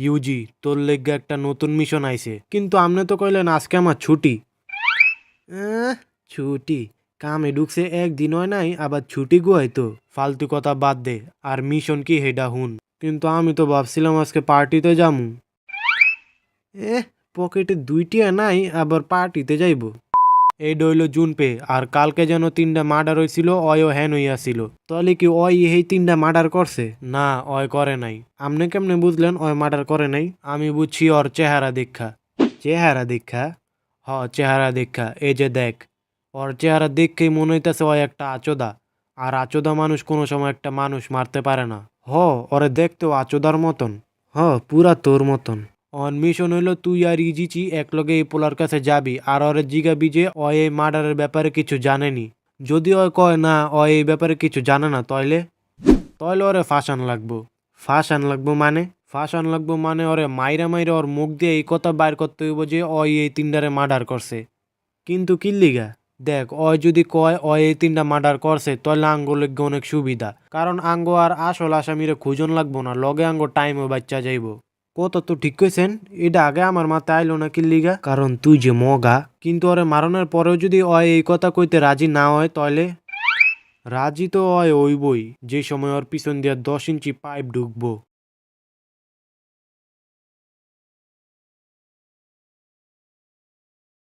Yuji তোর লেগে একটা নতুন মিশন আইছে, কিন্তু আপনি তো কইলেন আজকে আমার ছুটি। ছুটি? কামে ঢুকছে একদিন হয় নাই, আবার ছুটি গুয়াই তো। ফালতু কথা বাদ দে, আর মিশন কি হেডা হুন। কিন্তু আমি তো ভাবছিলাম আজকে পার্টিতে যামু। এ পকেটে দুইটিয়া নাই, আবার পার্টিতে যাইব। এই ডইল জুনপে, আর কালকে যেন 3টা মার্ডার হয়েছিল, অয়ও হ্যান হইয়াছিল। তাহলে কি অয় এই 3টা মার্ডার করছে? না, অয় করে নাই। আপনি কেমনে বুঝলেন অয় মার্ডার করে নাই? আমি বুঝছি ওর চেহারা দেখা। চেহারা দেখা? হ, চেহারা দেখা। এই যে দেখ, ওর চেহারা দেখেই মনে হইতেছে ওই একটা আচোদা। আর আচোদা মানুষ কোনো সময় একটা মানুষ মারতে পারে না। হ, ওরে দেখতেও আচোদার মতন। হ, পুরা তোর মতন। অন মিশন হইলো তুই আর ইজিচি একলগে এই পোলার কাছে যাবি, আর ওরে জিগাবি যে ও এই মার্ডারের ব্যাপারে কিছু জানেনি। যদি ও কয় না ও এই ব্যাপারে কিছু জানে না, তাইলে তাইলে ওরে ফাঁসান লাগবো। ফাঁসান লাগবো মানে? ফাঁসান লাগবো মানে ওরে মাইরা মাইরা ওর মুখ দিয়ে এই কথা বাইর করতে হইব যে ওই এই 3টারে মার্ডার করছে। কিন্তু কিল্লিগা? দেখ, অয় যদি কয় অয় এই 3টা মার্ডার করছে, তাহলে আঙ্গো লইগ্যা অনেক সুবিধা। কারণ আঙ্গো আর আসল আসামিরে খুঁজন লাগবো না, লগে আঙ্গো টাইমও বাচ্চা যাইব। কত তো ঠিক কইছেন। এটা আগে আমার মাথায় আইলো না কিল্লিগা? কারণ তুই যে মগা। কিন্তু ওরে মারণের পরেও যদি অয় এই কথা কইতে রাজি না হয়, তাহলে রাজি তো অয় ওইবই যে সময় ওর পিছন দিয়ে 10 ইঞ্চি পাইপ ঢুকবো।